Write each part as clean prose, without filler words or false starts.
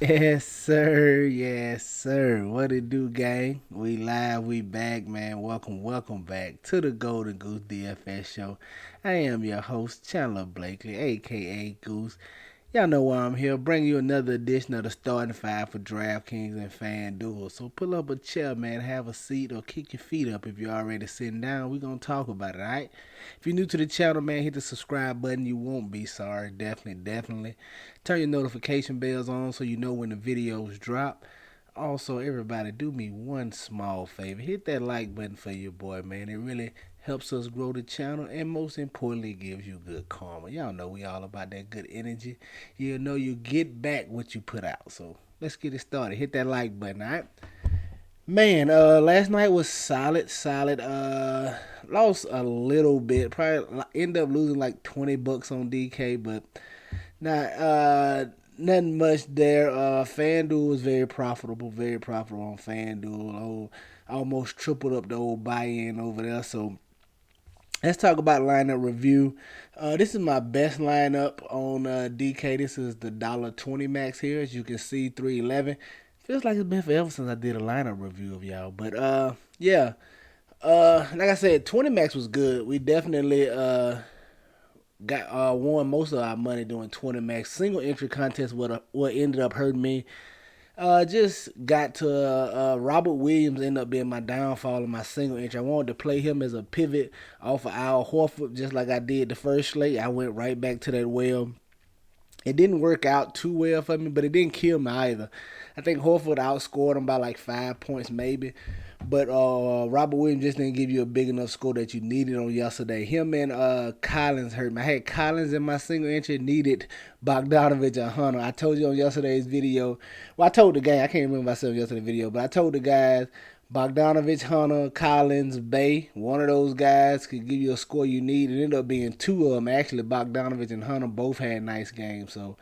Yes, sir. Yes, sir. What it do, gang? We live. We back, man. Welcome back to the Golden Goose DFS show. I am your host, Chandler Blakely, aka Goose. Y'all know why I'm here. Bring you another edition of the starting five for DraftKings and FanDuel. So pull up a chair, man. Have a seat or kick your feet up if you're already sitting down. We're gonna talk about it, alright? If you're new to the channel, man, hit the subscribe button. You won't be sorry. Definitely. Turn your notification bells on so you know when the videos drop. Also, everybody, do me one small favor. Hit that like button for your boy, man. It really helps us grow the channel, and most importantly, gives you good karma. Y'all know we all about that good energy. You know you get back what you put out. So let's get it started. Hit that like button, all right? Man, last night was solid. Lost a little bit. Probably end up losing like $20 on DK, but nothing much there. FanDuel was very profitable on FanDuel. Oh, almost tripled up the old buy-in over there. So let's talk about lineup review. This is my best lineup on DK. This is the $1.20 max here. As you can see, 311. Feels like it's been forever since I did a lineup review of y'all. But yeah. Like I said, 20 max was good. We definitely got won most of our money doing 20 max. Single entry contest what ended up hurting me. Just got to Robert Williams ended up being my downfall in my single entry. I wanted to play him as a pivot off of Al Horford, just like I did the first slate. I went right back to that well. It didn't work out too well for me, but it didn't kill me either. I think Horford outscored him by like 5 points maybe. But Robert Williams just didn't give you a big enough score that you needed on yesterday. Him and Collins hurt me. I had Collins in my single entry, needed Bogdanovich and Hunter. I told you on yesterday's video. Well, I told the gang. I can't remember myself yesterday's video, but I told the guys Bogdanovich, Hunter, Collins, Bay. One of those guys could give you a score you need. It ended up being two of them. Actually, Bogdanovich and Hunter both had nice games. So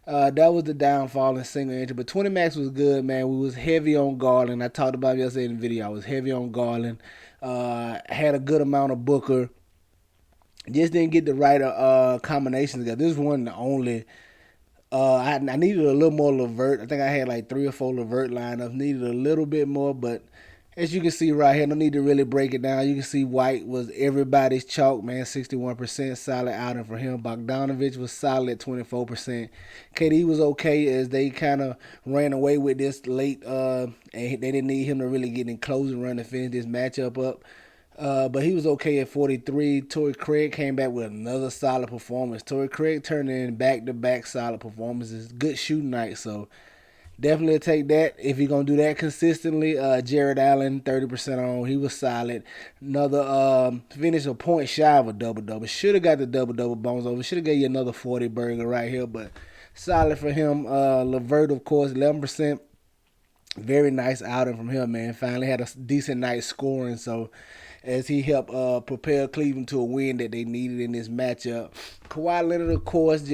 that was the downfall in single entry. But 20 max was good, man. We was heavy on Garland. I talked about it yesterday in the video. I was heavy on Garland. Had a good amount of Booker. Just didn't get the right combinations together. This wasn't the only. I needed a little more Levert. I think I had like 3 or 4 Levert lineups. Needed a little bit more, but as you can see right here, no need to really break it down. You can see White was everybody's chalk, man. 61% solid outing for him. Bogdanovich was solid at 24%. KD was okay as they kind of ran away with this late, and they didn't need him to really get in closing run to finish this matchup up. But he was okay at 43. Torrey Craig came back with another solid performance. Torrey Craig turned in back-to-back solid performances. Good shooting night, so definitely take that if you're going to do that consistently. Jared Allen, 30% on. He was solid. Another finished a point shy of a double-double. Should have got the double-double bones over. Should have gave you another 40 burger right here, but solid for him. Levert, of course, 11%. Very nice outing from him, man. Finally had a decent night scoring, so as he helped propel Cleveland to a win that they needed in this matchup. Kawhi Leonard, of course,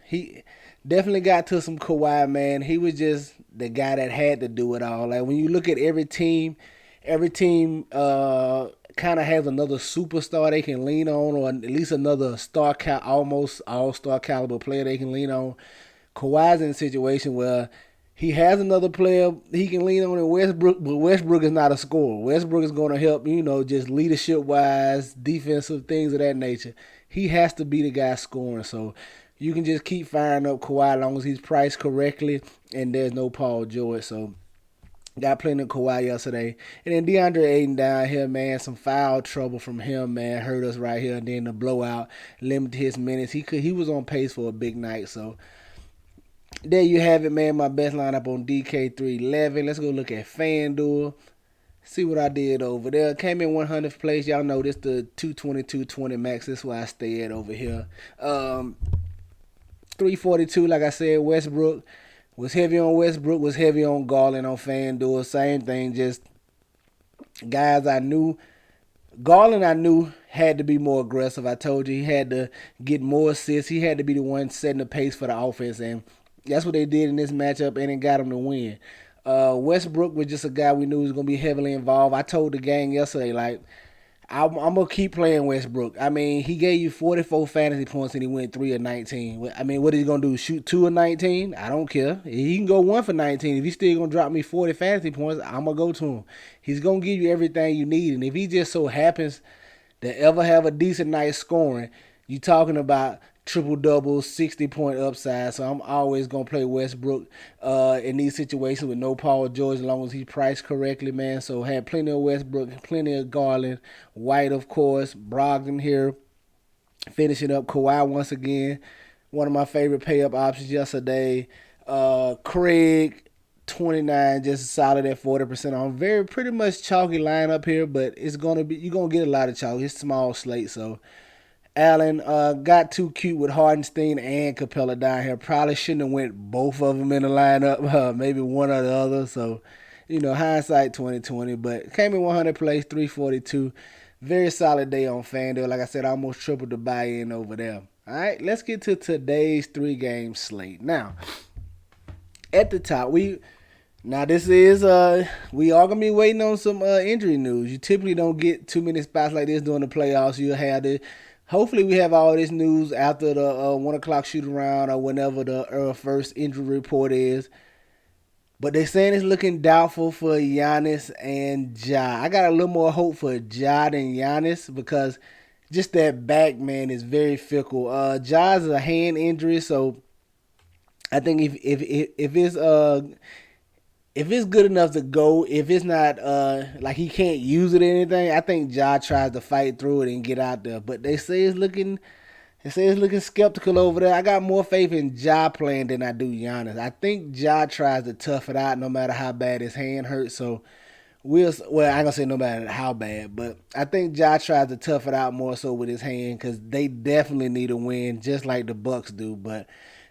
he definitely got to some Kawhi, man. He was just the guy that had to do it all. Like when you look at every team kind of has another superstar they can lean on, or at least another almost all-star caliber player they can lean on. Kawhi's in a situation where he has another player he can lean on in Westbrook, but Westbrook is not a scorer. Westbrook is going to help, just leadership-wise, defensive, things of that nature. He has to be the guy scoring, so you can just keep firing up Kawhi as long as he's priced correctly and there's no Paul George. So got plenty of Kawhi yesterday. And then DeAndre Ayton down here, man, some foul trouble from him, man, hurt us right here. And then the blowout limited his minutes. He was on pace for a big night, so there you have it, man. My best lineup on DK311. Let's go look at FanDuel. See what I did over there. Came in 100th place. Y'all know this the 222.20 max. That's why I stay at over here. 342, like I said, Westbrook. Was heavy on Westbrook. Was heavy on Garland on FanDuel. Same thing, just guys I knew. Garland I knew had to be more aggressive. I told you he had to get more assists. He had to be the one setting the pace for the offense, and that's what they did in this matchup, and it got him to win. Westbrook was just a guy we knew was going to be heavily involved. I told the gang yesterday, like, I'm gonna keep playing Westbrook. I mean, he gave you 44 fantasy points and he went 3 of 19. I mean, what is he gonna do? Shoot 2 of 19? I don't care. He can go 1 for 19. If he's still gonna drop me 40 fantasy points, I'm gonna go to him. He's gonna give you everything you need, and if he just so happens to ever have a decent night scoring, you talking about triple double, 60-point upside. So I'm always gonna play Westbrook in these situations with no Paul George as long as he's priced correctly, man. So had plenty of Westbrook, plenty of Garland, White, of course, Brogdon here, finishing up Kawhi once again. One of my favorite pay up options yesterday. Craig, 29, just solid at 40% on. Very pretty much chalky lineup here, but it's gonna be you're gonna get a lot of chalk. It's small slate, so Allen got too cute with Hardenstein and Capella down here. Probably shouldn't have went both of them in the lineup. Maybe one or the other. So, hindsight 2020. But came in 100 plays, 342. Very solid day on FanDuel. Like I said, almost tripled the buy-in over there. All right, let's get to today's 3-game slate. Now, at the top, we are gonna be waiting on some injury news. You typically don't get too many spots like this during the playoffs. You'll have the Hopefully we have all this news after the 1 o'clock shoot around or whenever the first injury report is. But they're saying it's looking doubtful for Giannis and Ja. I got a little more hope for Ja than Giannis because just that back, man, is very fickle. Ja's a hand injury, so I think if it's good enough to go, if it's not like he can't use it or anything, I think Ja tries to fight through it and get out there. But they say it's looking skeptical over there. I got more faith in Ja playing than I do Giannis. I think Ja tries to tough it out no matter how bad his hand hurts. So I ain't gonna say no matter how bad, but I think Ja tries to tough it out more so with his hand because they definitely need a win, just like the Bucks do. But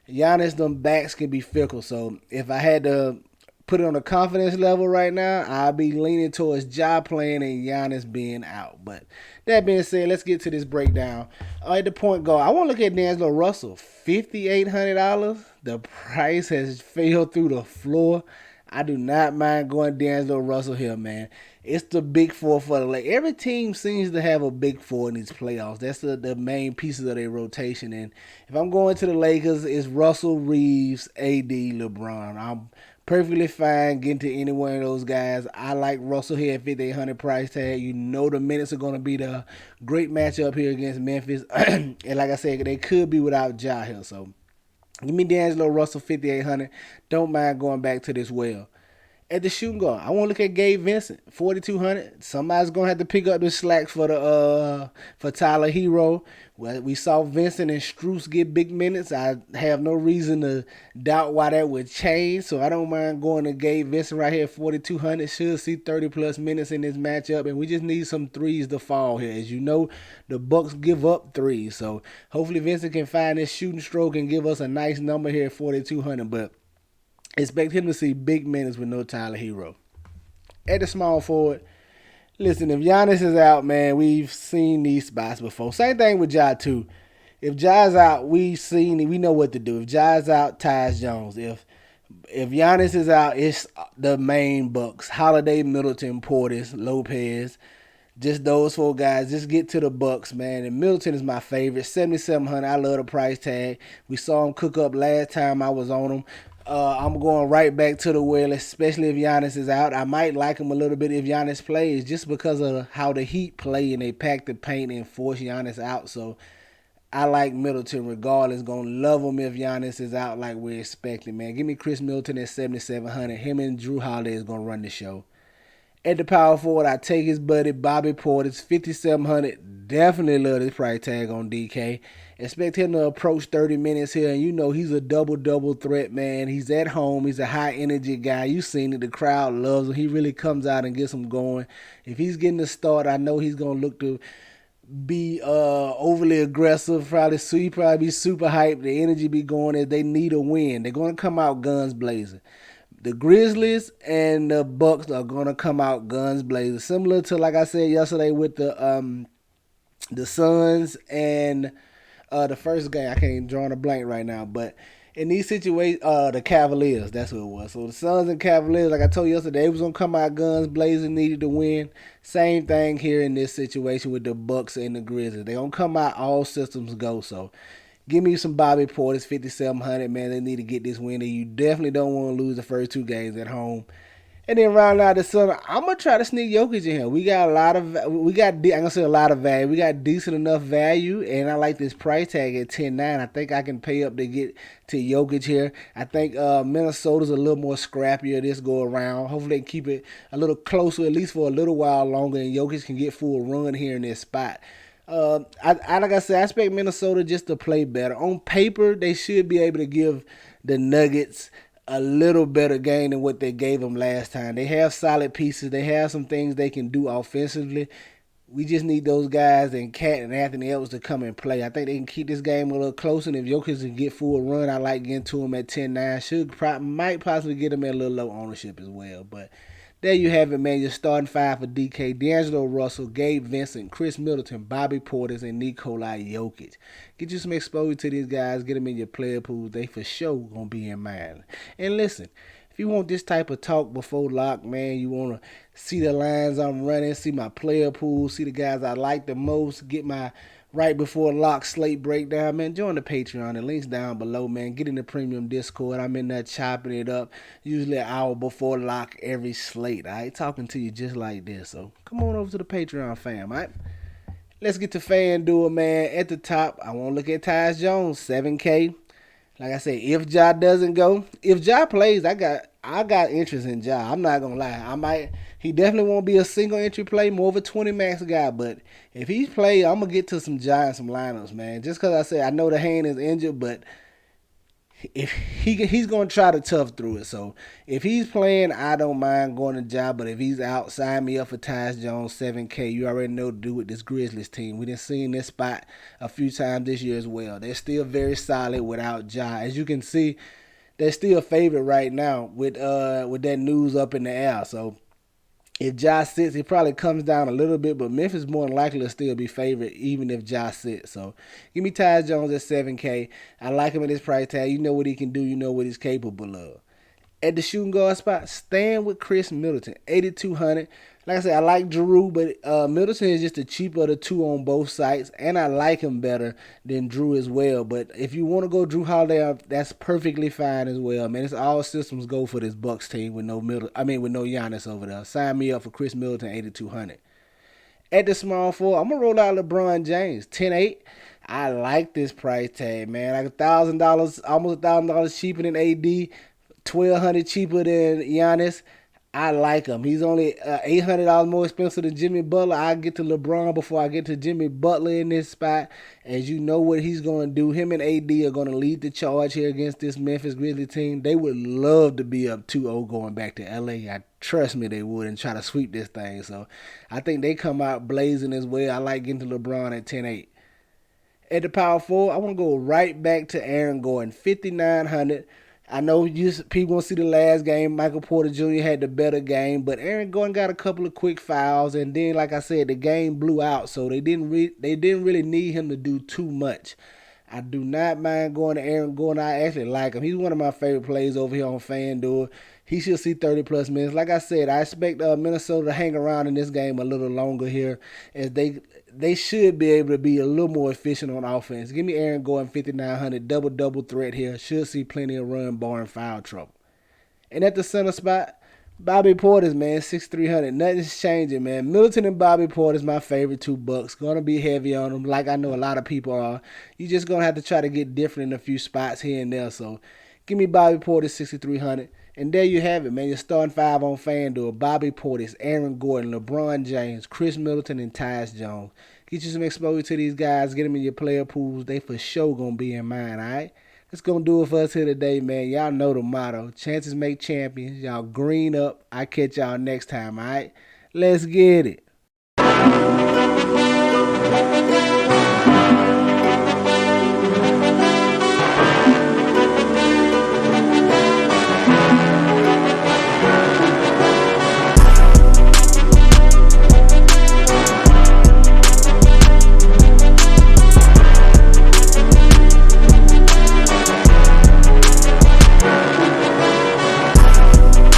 Giannis, them backs can be fickle. So if I had to put it on a confidence level right now, I'll be leaning towards Ja playing and Giannis being out. But that being said, let's get to this breakdown. At the point guard, I want to look at D'Angelo Russell, $5,800. The price has fell through the floor. I do not mind going D'Angelo Russell here, man. It's the big four for the Lakers. Every team seems to have a big four in these playoffs. That's the main pieces of their rotation. And if I'm going to the Lakers, it's Russell, Reeves, AD, LeBron. I'm perfectly fine getting to any one of those guys. I like Russell here at 5,800 price tag. You know the minutes are going to be the great matchup here against Memphis. And like I said, they could be without Ja here. So give me D'Angelo Russell, 5,800. Don't mind going back to this well. At the shooting guard, I want to look at Gabe Vincent, 4,200. Somebody's gonna have to pick up the slack for Tyler Hero. Well, we saw Vincent and Strus get big minutes. I have no reason to doubt why that would change, so I don't mind going to Gabe Vincent right here at 4,200. Should see 30 plus minutes in this matchup, and we just need some threes to fall here. As you know, the Bucks give up threes, so hopefully Vincent can find this shooting stroke and give us a nice number here at 4,200. But expect him to see big minutes with no Tyler Hero. At the small forward, listen, if Giannis is out, man, we've seen these spots before. Same thing with Ja, too. If Ja's out, we know what to do. If Ja's out, Tyus Jones. If Giannis is out, it's the main Bucks. Holiday, Middleton, Portis, Lopez. Just those four guys. Just get to the Bucks, man. And Middleton is my favorite. 7,700. I love the price tag. We saw him cook up last time I was on him. I'm going right back to the well, especially if Giannis is out. I might like him a little bit if Giannis plays just because of how the Heat play and they pack the paint and force Giannis out. So I like Middleton regardless. Going to love him if Giannis is out like we're expecting, man. Give me Chris Middleton at 7,700. Him and Drew Holiday is going to run the show. At the power forward, I take his buddy Bobby Portis, 5,700. Definitely love this price tag on DK. Expect him to approach 30 minutes here, and you know he's a double-double threat, man. He's at home. He's a high-energy guy. You've seen it. The crowd loves him. He really comes out and gets them going. If he's getting the start, I know he's going to look to be overly aggressive. He probably be super hyped. The energy be going as they need a win. They're going to come out guns blazing. The Grizzlies and the Bucks are going to come out guns blazing. Similar to, like I said yesterday with the the Suns and the first game. I can't even draw on a blank right now, but in these situations, the Cavaliers, that's who it was. So the Suns and Cavaliers, like I told you yesterday, they was gonna come out guns blazing, needed to win. Same thing here in this situation with the Bucks and the Grizzlies. They gonna come out all systems go. So give me some Bobby Portis, 5,700, man. They need to get this win. And you definitely don't want to lose the first two games at home. And then round out the summer, I'm gonna try to sneak Jokic in here. I'm gonna say a lot of value. We got decent enough value, and I like this price tag at 10-9. I think I can pay up to get to Jokic here. I think Minnesota's a little more scrappier this go around. Hopefully they can keep it a little closer, at least for a little while longer, and Jokic can get full run here in this spot. Like I said, I expect Minnesota just to play better. On paper, they should be able to give the Nuggets a little better game than what they gave them last time. They have solid pieces. They have some things they can do offensively. We just need those guys and Cat and Anthony Edwards to come and play. I think they can keep this game a little closer. And if Jokic can get full run, I like getting to him at 10-9. Might possibly get him at a little low ownership as well. But there you have it, man. Your starting five for DK: D'Angelo Russell, Gabe Vincent, Chris Middleton, Bobby Portis, and Nikola Jokic. Get you some exposure to these guys. Get them in your player pools. They for sure gonna be in mine. And listen, if you want this type of talk before lock, man, you want to see the lines I'm running, see my player pool, see the guys I like the most, get my right before lock slate breakdown, man, join the Patreon. The link's down below, man. Get in the premium Discord. I'm in there chopping it up, usually an hour before lock every slate. I ain't talking to you just like this. So come on over to the Patreon, fam, all right? Let's get to FanDuel, man. At the top, I want to look at Tyus Jones, 7K. Like I said, if Ja doesn't go, if Ja plays, I got interest in Ja. I'm not gonna lie. He definitely won't be a single entry play, more of a 20 max guy. But if he's played, I'm gonna get to some Ja and some lineups, man. Just cause I said I know the hand is injured, but if he's gonna try to tough through it. So if he's playing, I don't mind going to Ja. But if he's out, sign me up for Tyus Jones, 7K. You already know what to do with this Grizzlies team. We done seen this spot a few times this year as well. They're still very solid without Ja. As you can see, they're still favored right now with that news up in the air. So if Ja sits, it probably comes down a little bit, but Memphis more than likely to still be favored even if Ja sits. So give me Tyus Jones at 7K. I like him at this price tag. You know what he can do. You know what he's capable of. At the shooting guard spot, stand with Chris Middleton, 8,200. Like I said, I like Drew, but Middleton is just the cheaper of the two on both sites, and I like him better than Drew as well. But if you want to go Drew Holiday, that's perfectly fine as well, man. It's all systems go for this Bucks team with no with no Giannis over there. Sign me up for Chris Middleton, 8,200. At the small four, I'm gonna roll out LeBron James, 10-8. I like this price tag, man. Like $1,000, almost $1,000 cheaper than AD, 1,200 cheaper than Giannis. I like him. He's only $800 more expensive than Jimmy Butler. I get to LeBron before I get to Jimmy Butler in this spot. As you know what he's going to do. Him and AD are going to lead the charge here against this Memphis Grizzlies team. They would love to be up 2-0 going back to LA. Trust me, they would, and try to sweep this thing. So I think they come out blazing as well. I like getting to LeBron at 10-8. At the power forward, I want to go right back to Aaron Gordon, 5,900. I know people want to see the last game. Michael Porter Jr. had the better game, but Aaron Gordon got a couple of quick fouls, and then, like I said, the game blew out, so they didn't really need him to do too much. I do not mind going to Aaron Gordon. I actually like him. He's one of my favorite plays over here on FanDuel. He should see 30-plus minutes. Like I said, I expect Minnesota to hang around in this game a little longer here, as they should be able to be a little more efficient on offense. Give me Aaron Gordon, 5,900, double threat here. Should see plenty of run, barring foul trouble. And at the center spot, Bobby Portis, man, 6,300. Nothing's changing, man. Middleton and Bobby Portis, my favorite two Bucks. Gonna be heavy on them, like I know a lot of people are. You just gonna have to try to get different in a few spots here and there. So, give me Bobby Portis, 6,300. And there you have it, man. You're starting five on FanDuel. Bobby Portis, Aaron Gordon, LeBron James, Chris Middleton, and Tyus Jones. Get you some exposure to these guys. Get them in your player pools. They for sure gonna be in mine, all right? That's going to do it for us here today, man. Y'all know the motto. Chances make champions. Y'all green up. I catch y'all next time, all right? Let's get it.